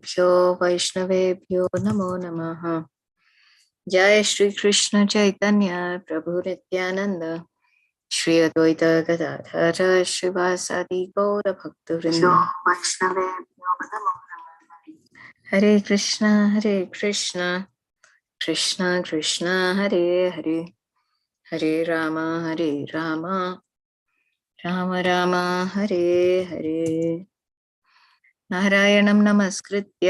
गुरुभ्यो वैष्णवेभ्यो नमो नमः। जय श्री कृष्ण चैतन्य प्रभु नित्यानंद श्री अद्वैत गदाधर श्रीवासादि गौर भक्तवृंद। वैष्णवेभ्यो नमो नमः। हरे कृष्ण कृष्ण कृष्ण हरे हरे, हरे राम राम राम हरे हरे। नारायणं नमस्कृत्य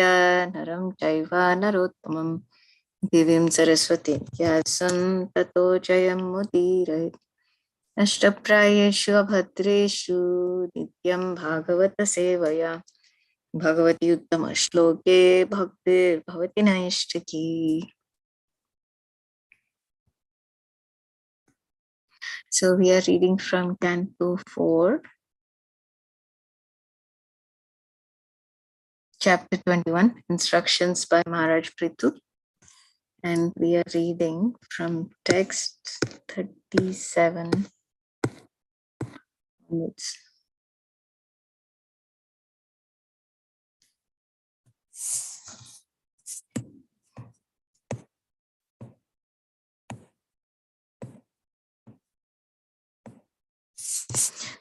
नरं चैव नरोत्तमं देवीं सरस्वतीं व्यासं ततो जयमुदीरयेत्। नष्टप्रायेषु अभद्रेषु नित्यं भागवत सेवया Bhagwati उत्तमश्लोके भक्तिर्भवति नैष्ठिकी। So we are reading from Canto 4, Chapter 21, Instructions by Maharaj Prithu. And we are reading from text 37 onwards.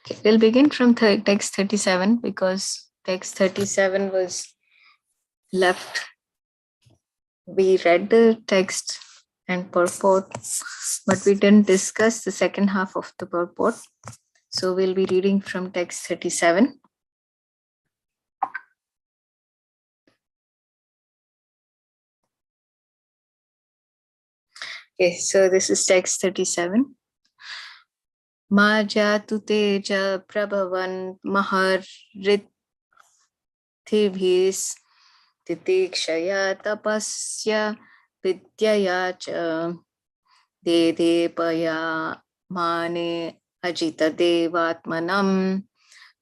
Okay, we'll begin from text 37 because text 37 was left. We read the text and purport, but we didn't discuss the second half of the purport. So we'll be reading from text 37. Okay, so this is text 37. Ma jatu teja prabhavan maharithibhis titikshaya tapasya vidyaya cha dedepaya mane ajita devatmanam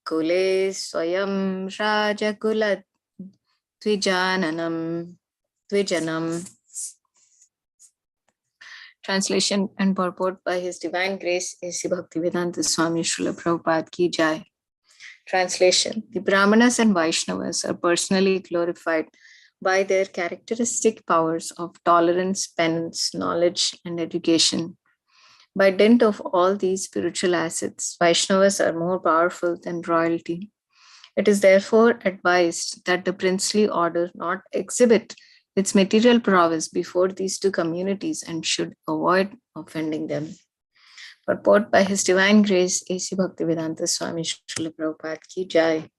kule swayam rajakulat Tvijanam. Translation and purport by His Divine Grace A.C. Bhaktivedanta Swami Srila Prabhupada Ki Jai. Translation: The Brahmanas and Vaishnavas are personally glorified by their characteristic powers of tolerance, penance, knowledge, and education. By dint of all these spiritual assets, Vaishnavas are more powerful than royalty. It is therefore advised that the princely order not exhibit its material prowess before these two communities and should avoid offending them. Purport by His Divine Grace A.C. Bhaktivedanta Swami Srila Prabhupada Ki Jai.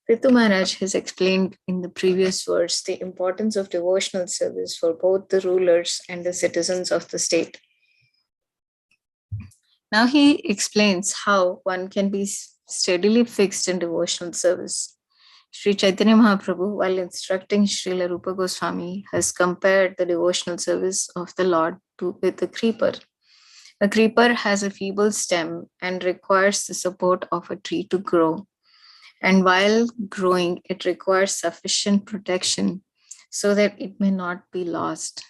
Prithu Maharaj has explained in the previous verse the importance of devotional service for both the rulers and the citizens of the state. Now he explains how one can be steadily fixed in devotional service. Sri Chaitanya Mahaprabhu, while instructing Srila Rupa Goswami, has compared the devotional service of the Lord with a creeper. A creeper has a feeble stem and requires the support of a tree to grow. And while growing, it requires sufficient protection so that it may not be lost.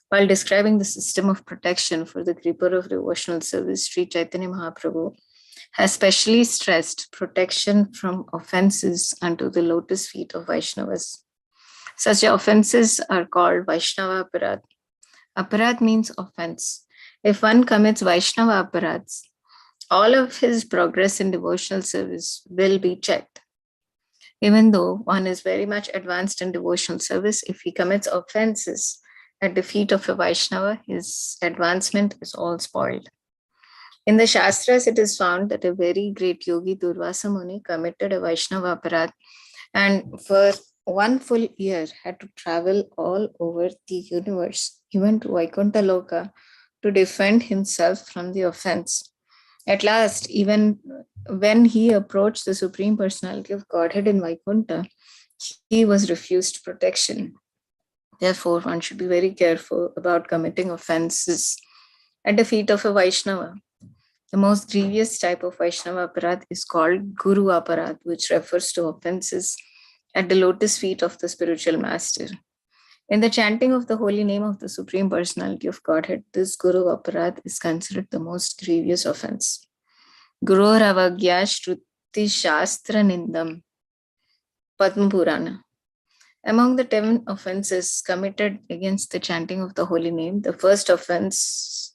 While describing the system of protection for the creeper of devotional service, Sri Chaitanya Mahaprabhu has specially stressed protection from offenses unto the lotus feet of Vaishnavas. Such offenses are called Vaishnava Aparad. Aparad means offense. If one commits Vaishnava Aparads, all of his progress in devotional service will be checked. Even though one is very much advanced in devotional service, if he commits offenses at the feet of a Vaishnava, his advancement is all spoiled. In the Shastras, it is found that a very great yogi, Durvasa Muni, committed a Vaishnava aparad and for 1 full year had to travel all over the universe, even to Vaikuntha Loka, to defend himself from the offense. At last, even when he approached the Supreme Personality of Godhead in Vaikuntha, he was refused protection. Therefore, one should be very careful about committing offenses at the feet of a Vaishnava. The most grievous type of Vaishnava aparad is called Guru aparad, which refers to offenses at the lotus feet of the spiritual master. In the chanting of the holy name of the Supreme Personality of Godhead, this Guru aparad is considered the most grievous offense. Guru Ravagya Shruti Shastra Nindam, Padma Purana. Among the 10 offenses committed against the chanting of the holy name, the first offenses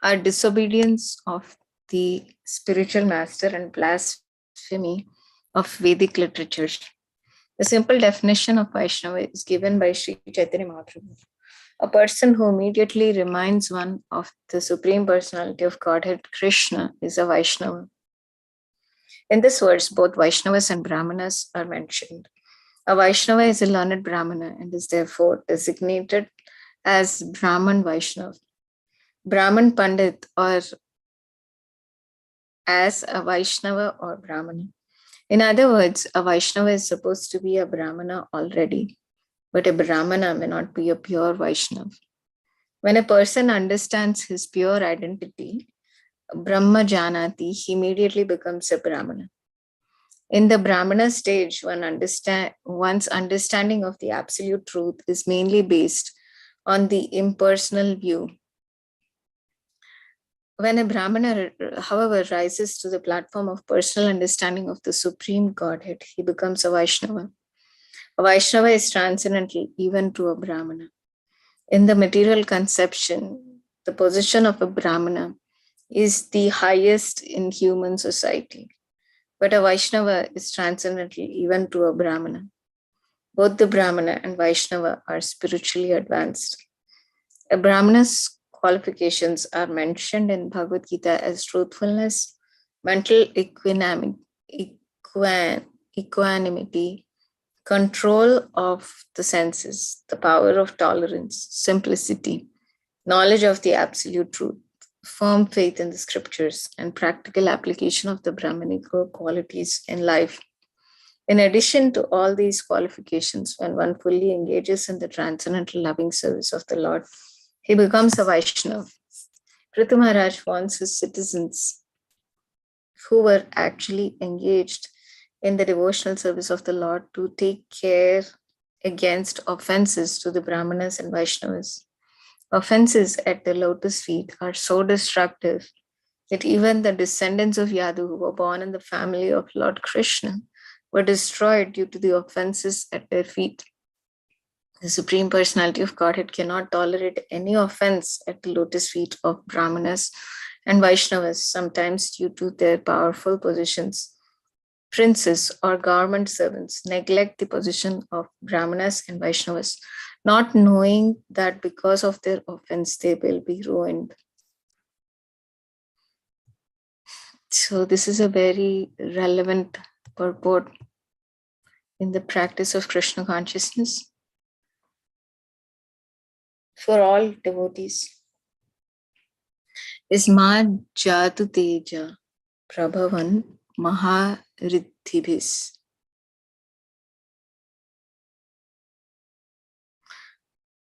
are disobedience of the spiritual master and blasphemy of Vedic literatures. The simple definition of Vaishnava is given by Sri Chaitanya Mahaprabhu. A person who immediately reminds one of the Supreme Personality of Godhead, Krishna, is a Vaishnava. In this verse, both Vaishnavas and Brahmanas are mentioned. A Vaishnava is a learned Brahmana and is therefore designated as Brahman Vaishnava. Brahman Pandit or as a Vaishnava or Brahmana. In other words, a Vaishnava is supposed to be a Brahmana already, but a Brahmana may not be a pure Vaishnava. When a person understands his pure identity, Brahma Janati, he immediately becomes a Brahmana. In the Brahmana stage, one's understanding of the absolute truth is mainly based on the impersonal view. When a Brahmana, however, rises to the platform of personal understanding of the Supreme Godhead, he becomes a Vaishnava. A Vaishnava is transcendental even to a Brahmana. In the material conception, the position of a Brahmana is the highest in human society. But a Vaishnava is transcendental even to a Brahmana. Both the Brahmana and Vaishnava are spiritually advanced. A Brahmana's qualifications are mentioned in Bhagavad Gita as truthfulness, mental equanimity, control of the senses, the power of tolerance, simplicity, knowledge of the absolute truth, firm faith in the scriptures, and practical application of the Brahmanical qualities in life. In addition to all these qualifications, when one fully engages in the transcendental loving service of the Lord, he becomes a Vaishnava. Prithu Maharaj wants his citizens who were actually engaged in the devotional service of the Lord to take care against offenses to the Brahmanas and Vaishnavas. Offenses at the lotus feet are so destructive that even the descendants of Yadu who were born in the family of Lord Krishna were destroyed due to the offenses at their feet. The Supreme Personality of Godhead cannot tolerate any offense at the lotus feet of Brahmanas and Vaishnavas, sometimes due to their powerful positions. Princes or government servants neglect the position of Brahmanas and Vaishnavas, not knowing that because of their offense they will be ruined. So this is a very relevant purport in the practice of Krishna consciousness for all devotees. Is Ma Jatu Teja Prabhavan Mahariddhibhis.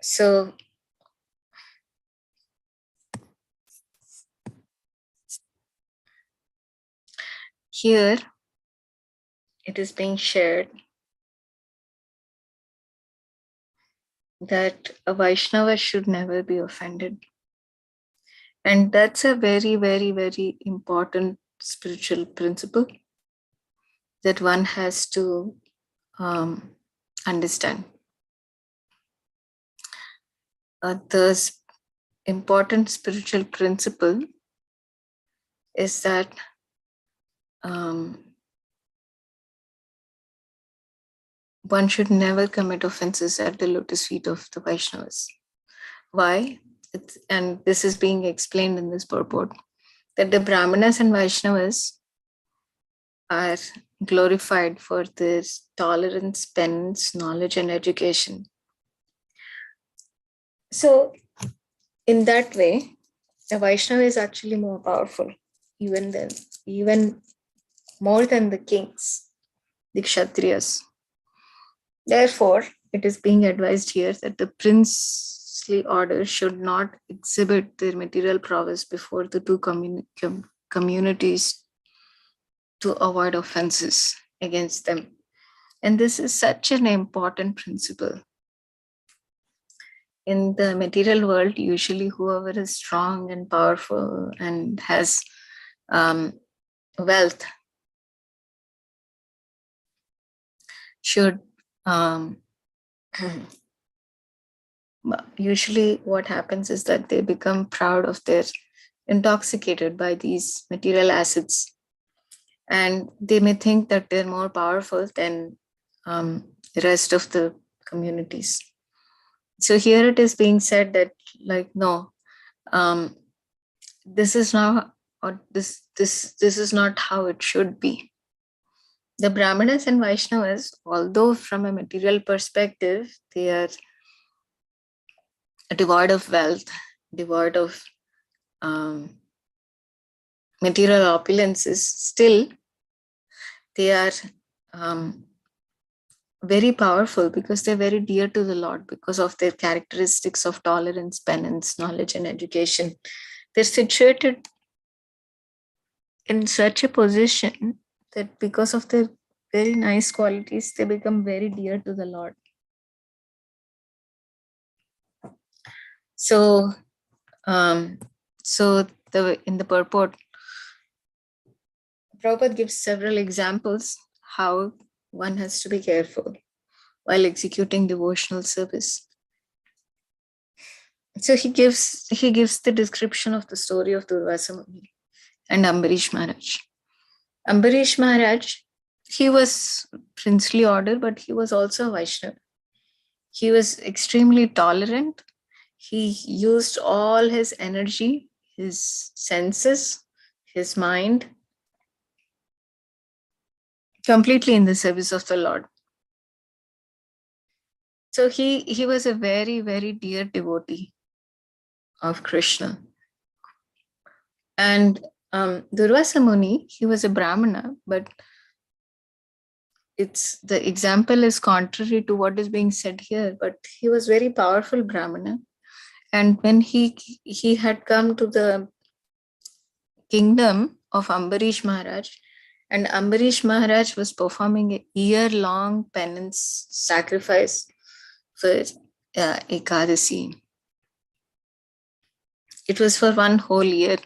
So here it is being shared that a Vaishnava should never be offended. And that's a very, very, very important spiritual principle that one has to understand. The important spiritual principle is that one should never commit offenses at the lotus feet of the Vaishnavas. Why? And this is being explained in this purport, that the Brahmanas and Vaishnavas are glorified for their tolerance, penance, knowledge, and education. So, in that way, the Vaishnava is actually more powerful, even more than the kings, the Kshatriyas. Therefore, it is being advised here that the princely order should not exhibit their material prowess before the two communities to avoid offenses against them. And this is such an important principle. In the material world, usually whoever is strong and powerful and has wealth should um, usually what happens is that they become proud of their intoxicated by these material assets, and they may think that they're more powerful than the rest of the communities. So here it is being said that, like, no, um, this is not, or this is not how it should be. The Brahmanas and Vaishnavas, although from a material perspective they are devoid of wealth, devoid of um, material opulences, still they are um, very powerful because they're very dear to the Lord because of their characteristics of tolerance, penance, knowledge, and education. They're situated in such a position that because of their very nice qualities, they become very dear to the Lord. So, um, in the purport, Prabhupada gives several examples how one has to be careful while executing devotional service. So he gives the description of the story of Durvasa Muni and Ambarish Maharaj. Ambarish Maharaj, he was princely order, but he was also a Vaishnava. He was extremely tolerant. He used all his energy, his senses, his mind completely in the service of the Lord. So he was a very, very dear devotee of Krishna. And Durvasa Muni, he was a Brahmana, but it's the example is contrary to what is being said here, but he was very powerful Brahmana. And when he had come to the kingdom of Ambarish Maharaj, and Ambarish Maharaj was performing a year-long penance sacrifice for Ekadasi. It was for one whole year,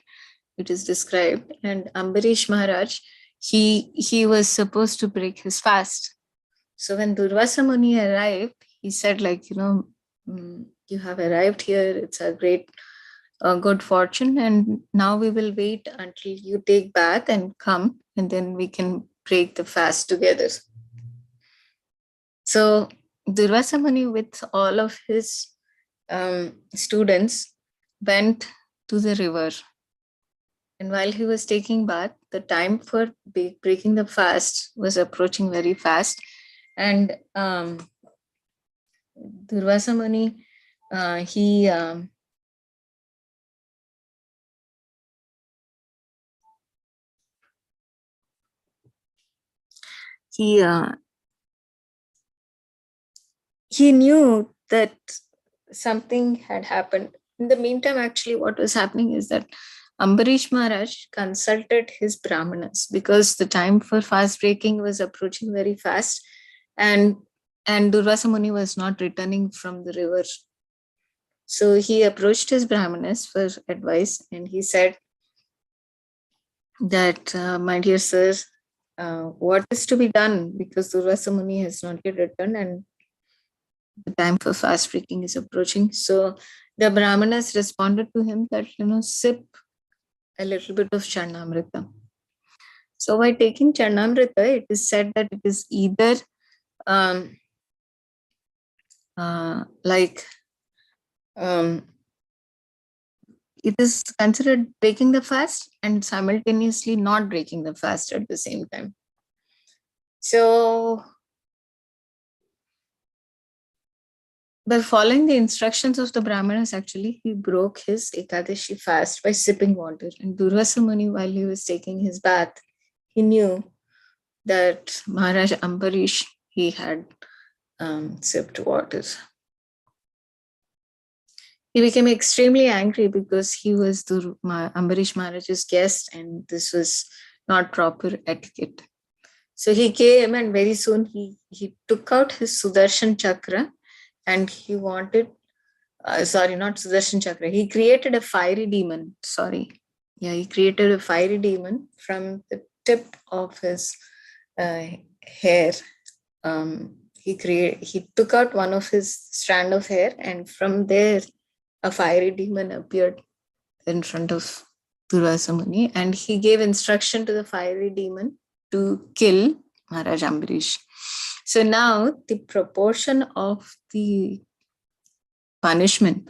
it is described. And Ambarish Maharaj, he was supposed to break his fast. So when Durvasa Muni arrived, he said, like, you have arrived here. It's a great good fortune. And now we will wait until you take bath and come, and then we can break the fast together. So Durvasa Muni, with all of his students, went to the river. And while he was taking bath, the time for breaking the fast was approaching very fast. And Durvasa Muni, he he knew that something had happened. In the meantime, actually, what was happening is that Ambarish Maharaj consulted his Brahmanas because the time for fast breaking was approaching very fast, and Durvasa Muni was not returning from the river. So he approached his Brahmanas for advice, and he said that, my dear sirs, what is to be done, because Durvasa Muni has not yet returned and the time for fast breaking is approaching. So the Brahmanas responded to him that, sip a little bit of Charnamrita. So by taking Charnamrita, it is said that it is either like it is considered breaking the fast and simultaneously not breaking the fast at the same time. So by following the instructions of the Brahmanas, actually, he broke his Ekadashi fast by sipping water. And Durvasa Muni, while he was taking his bath, he knew that Maharaj Ambarish, he had sipped water. He became extremely angry because he was Ambarish Maharaj's guest, and this was not proper etiquette. So he came, and very soon he took out his Sudarshan Chakra, and he wanted, sorry, not Sudarshan Chakra, he created a fiery demon. He created a fiery demon from the tip of his hair. he took out one of his strand of hair, and from there a fiery demon appeared in front of Durvasa Muni, and he gave instruction to the fiery demon to kill Maharaj Ambarish. So now the proportion of the punishment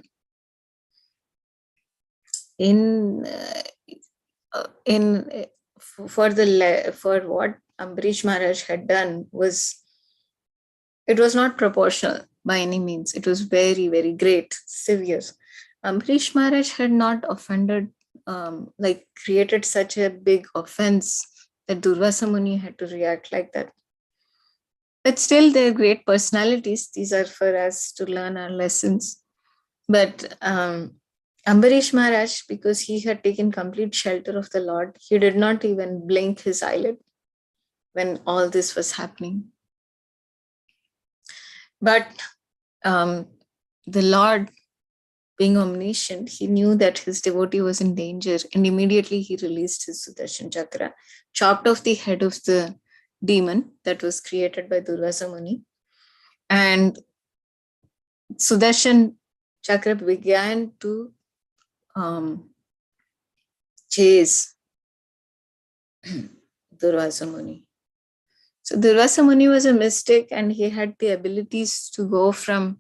in for what Ambarish Maharaj had done was not proportional by any means. It was very, very great, severe. Ambarish Maharaj had not offended, created such a big offense that Durvasa Muni had to react like that. But still, they're great personalities. These are for us to learn our lessons. But Ambarish Maharaj, because he had taken complete shelter of the Lord, he did not even blink his eyelid when all this was happening. But the Lord, being omniscient, he knew that his devotee was in danger, and immediately he released his Sudarshan Chakra, chopped off the head of the demon that was created by Durvasa Muni, and Sudarshan Chakra began to chase Durvasa Muni. So Durvasa Muni was a mystic, and he had the abilities to go from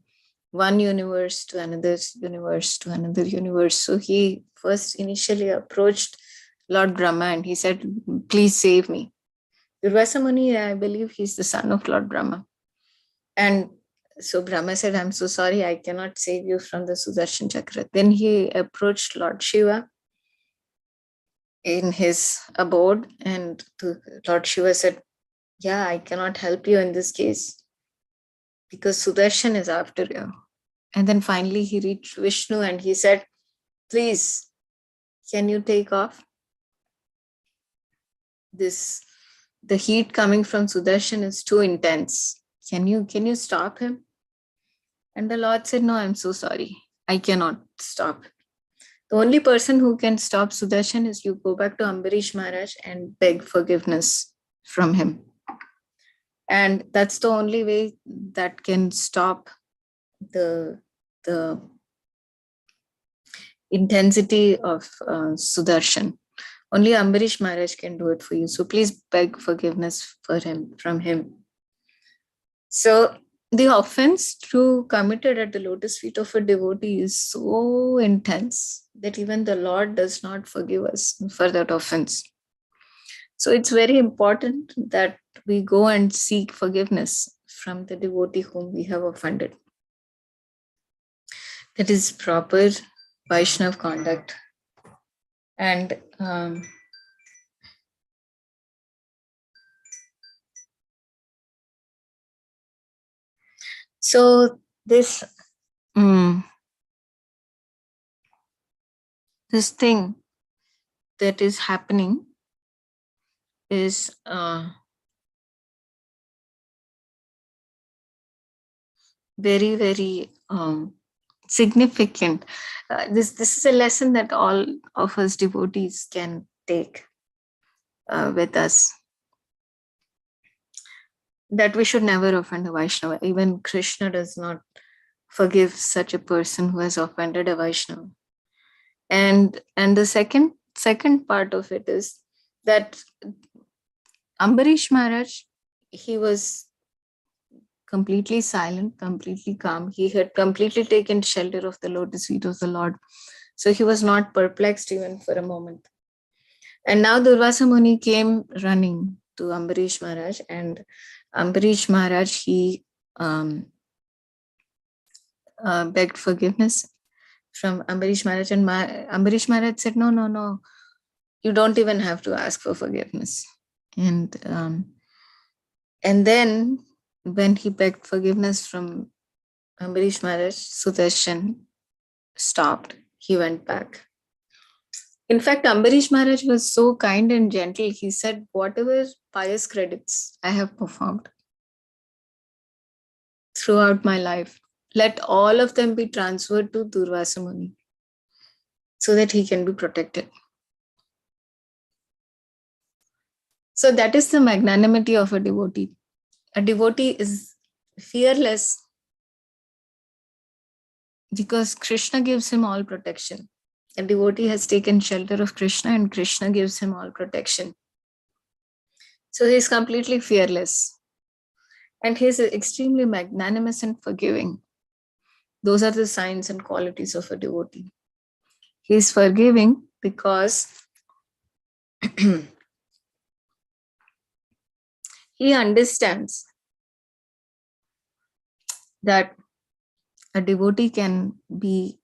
one universe to another universe to another universe. So he first initially approached Lord Brahma and he said, please save me. Durvasa Muni, I believe he's the son of Lord Brahma. And so Brahma said, I'm so sorry, I cannot save you from the Sudarshan Chakra. Then he approached Lord Shiva in his abode, and Lord Shiva said, yeah, I cannot help you in this case because Sudarshan is after you. And then finally he reached Vishnu and he said, please, can you take off this? The heat coming from Sudarshan is too intense. Can you stop him? And the Lord said, no, I'm so sorry. I cannot stop. The only person who can stop Sudarshan is you go back to Ambarish Maharaj and beg forgiveness from him. And that's the only way that can stop the intensity of Sudarshan. Only Ambarish Maharaj can do it for you. So please beg forgiveness from him. So the offense committed at the lotus feet of a devotee is so intense that even the Lord does not forgive us for that offense. So it's very important that we go and seek forgiveness from the devotee whom we have offended. That is proper Vaishnav conduct. And so this thing that is happening is very, very significant. This is a lesson that all of us devotees can take with us. That we should never offend a Vaishnava. Even Krishna does not forgive such a person who has offended a Vaishnava. And the second part of it is that Ambarish Maharaj, he was completely silent, completely calm. He had completely taken shelter of the lotus feet of the Lord. So he was not perplexed even for a moment. And now Durvasa Muni came running to Ambarish Maharaj, and Ambarish Maharaj, he begged forgiveness from Ambarish Maharaj, and Ambarish Maharaj said, no, you don't even have to ask for forgiveness. And then when he begged forgiveness from Ambarish Maharaj, Sudarshan stopped. He went back. In fact, Ambarish Maharaj was so kind and gentle. He said, whatever pious credits I have performed throughout my life, let all of them be transferred to Durvasa Muni so that he can be protected. So that is the magnanimity of a devotee. A devotee is fearless because Krishna gives him all protection. A devotee has taken shelter of Krishna and Krishna gives him all protection. So he is completely fearless and he is extremely magnanimous and forgiving. Those are the signs and qualities of a devotee. He is forgiving because he understands that a devotee can be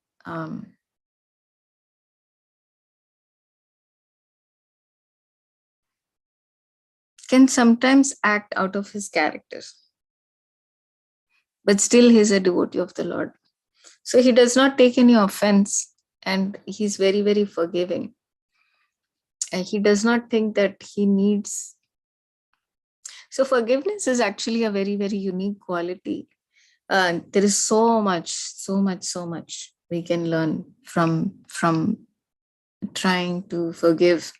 can sometimes act out of his character, but still he's a devotee of the Lord. So he does not take any offense and he's very, very forgiving. And he does not think that he needs. So forgiveness is actually a very, very unique quality. There is so much we can learn from trying to forgive.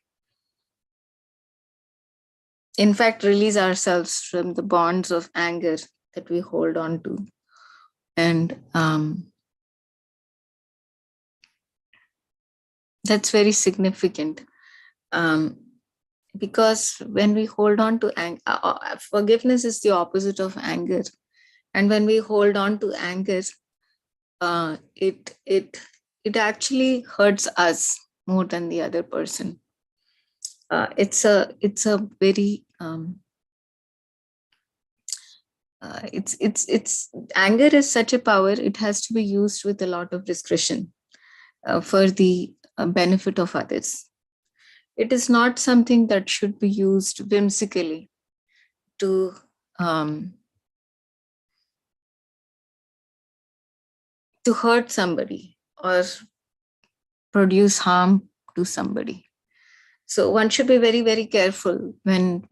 In fact, release ourselves from the bonds of anger that we hold on to. And that's very significant because when we hold on to anger, forgiveness is the opposite of anger. And when we hold on to anger, it actually hurts us more than the other person. It's a very it's anger is such a power. It has to be used with a lot of discretion for the benefit of others. It is not something that should be used whimsically to hurt somebody or produce harm to somebody. So one should be very, very careful when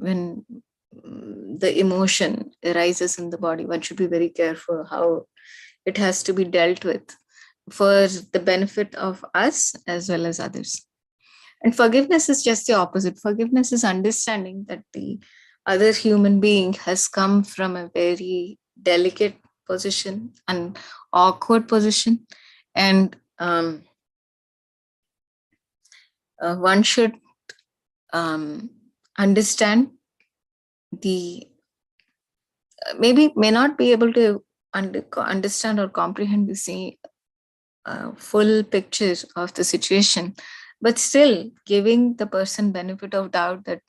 the emotion arises in the body. One should be very careful how it has to be dealt with for the benefit of us as well as others. And forgiveness is just the opposite. Forgiveness is understanding that the other human being has come from a very delicate position, an awkward position, and one should understand the maybe may not be able to understand or comprehend the same full picture of the situation, but still giving the person benefit of doubt that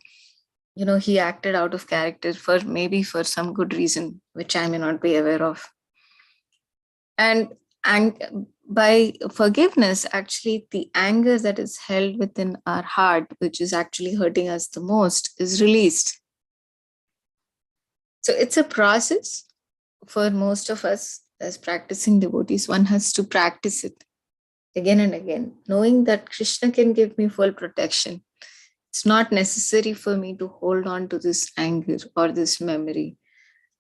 he acted out of character for maybe for some good reason which I may not be aware of. And by forgiveness, actually the anger that is held within our heart, which is actually hurting us the most, is released. So it's a process for most of us as practicing devotees. One has to practice it again and again, knowing that Krishna can give me full protection. It's not necessary for me to hold on to this anger or this memory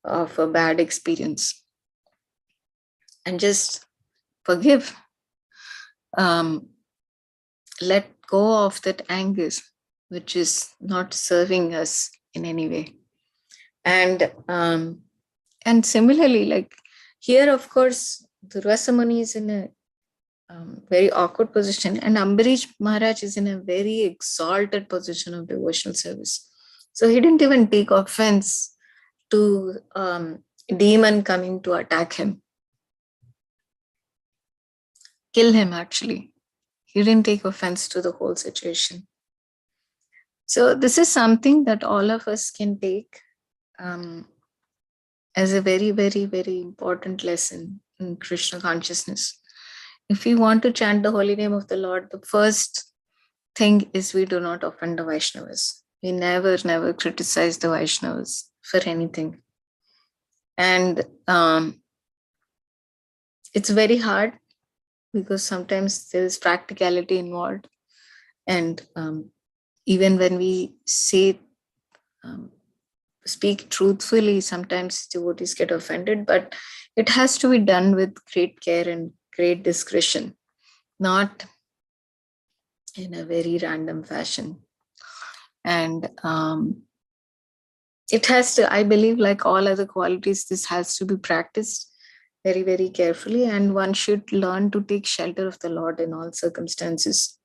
of a bad experience, and just forgive. Let go of that anger, which is not serving us in any way. And similarly, like here, of course, Durvasa Muni is in a very awkward position, and Ambarish Maharaj is in a very exalted position of devotional service. So he didn't even take offense to demon coming to attack him, kill him actually. He didn't take offense to the whole situation. So this is something that all of us can take as a very, very, very important lesson in Krishna consciousness. If we want to chant the holy name of the Lord, the first thing is we do not offend the Vaishnavas. We never criticize the Vaishnavas for anything. And it's very hard because sometimes there is practicality involved. And even when we say, speak truthfully, sometimes devotees get offended, but it has to be done with great care and great discretion, not in a very random fashion. And it has to, I believe, like all other qualities, this has to be practiced very, very carefully, and one should learn to take shelter of the Lord in all circumstances.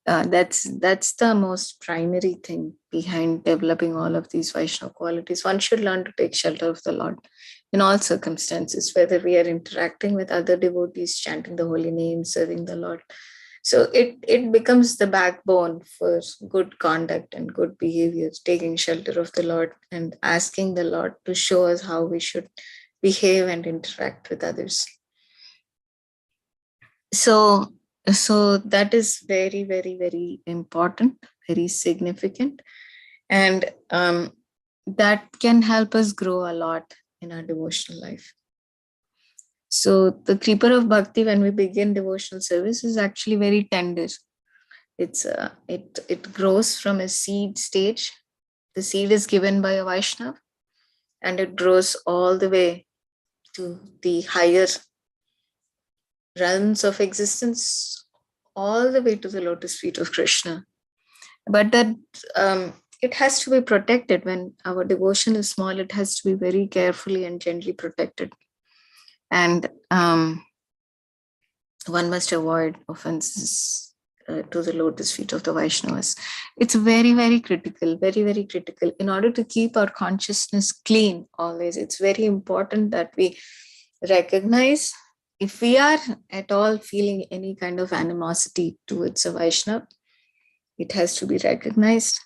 That's the most primary thing behind developing all of these Vaishnava qualities. One should learn to take shelter of the Lord in all circumstances, whether we are interacting with other devotees, chanting the holy name, serving the Lord. So it becomes the backbone for good conduct and good behavior, taking shelter of the Lord and asking the Lord to show us how we should behave and interact with others. So that is very, very, very important, very significant, and that can help us grow a lot in our devotional life. So the creeper of bhakti, when we begin devotional service, is actually very tender. It grows from a seed stage. The seed is given by a Vaishnav, and it grows all the way to the higher realms of existence, all the way to the lotus feet of Krishna. But that it has to be protected. When our devotion is small, it has to be very carefully and gently protected. And one must avoid offenses to the lotus feet of the Vaishnavas. It's very, very critical, very, very critical. In order to keep our consciousness clean always, it's very important that we recognize if we are at all feeling any kind of animosity towards a Vaishnava, it has to be recognized.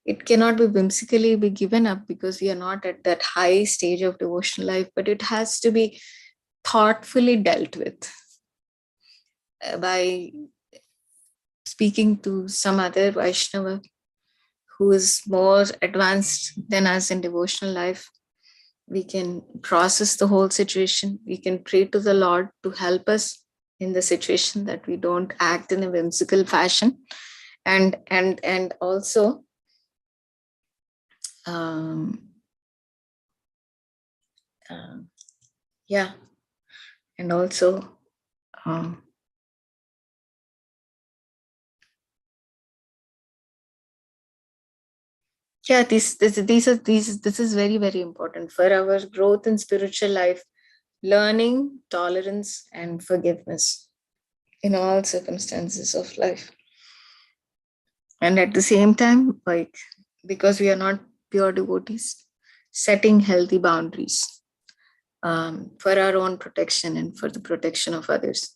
It cannot be whimsically be given up because we are not at that high stage of devotional life, but it has to be thoughtfully dealt with by speaking to some other Vaishnava who is more advanced than us in devotional life. We can process the whole situation. We can pray to the Lord to help us in the situation, that we don't act in a whimsical fashion, and also yeah, and also yeah, this is very, very important for our growth in spiritual life. Learning tolerance and forgiveness in all circumstances of life, and at the same time, like, because we are not pure devotees, setting healthy boundaries for our own protection and for the protection of others.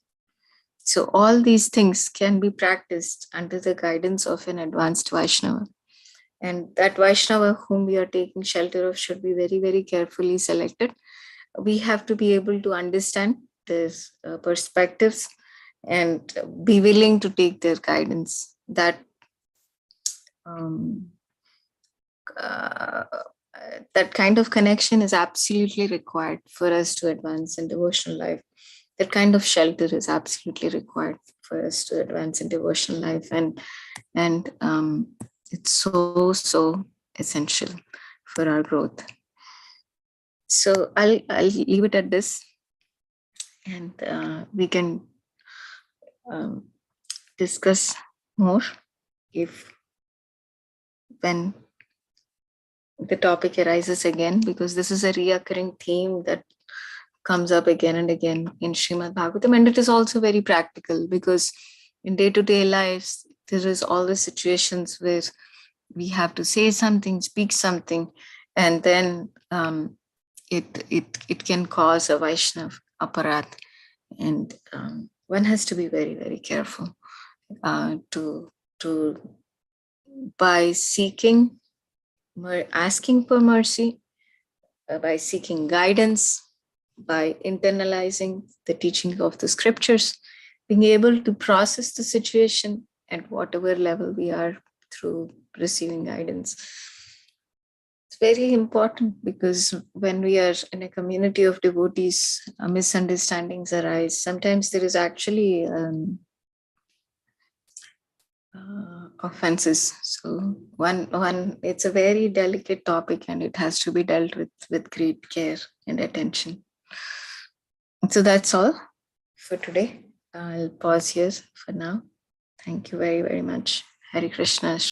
So all these things can be practiced under the guidance of an advanced Vaishnava. And that Vaishnava whom we are taking shelter of should be very, very carefully selected. We have to be able to understand their perspectives and be willing to take their guidance. That that kind of connection is absolutely required for us to advance in devotional life. That kind of shelter is absolutely required for us to advance in devotional life, and it's so essential for our growth. So I'll leave it at this, and we can discuss more if when the topic arises again, because this is a reoccurring theme that comes up again and again in Srimad Bhagavatam, and it is also very practical because in day-to-day lives there is all the situations where we have to say something, speak something, and then it can cause a Vaishnav aparat, and one has to be very, very careful to by seeking, asking for mercy, by seeking guidance, by internalizing the teaching of the scriptures, being able to process the situation at whatever level we are through receiving guidance. It's very important because when we are in a community of devotees, misunderstandings arise. Sometimes there is actually offenses. So one it's a very delicate topic, and it has to be dealt with great care and attention. So that's all for today. I'll pause here for now. Thank you very, very much. Hare Krishna.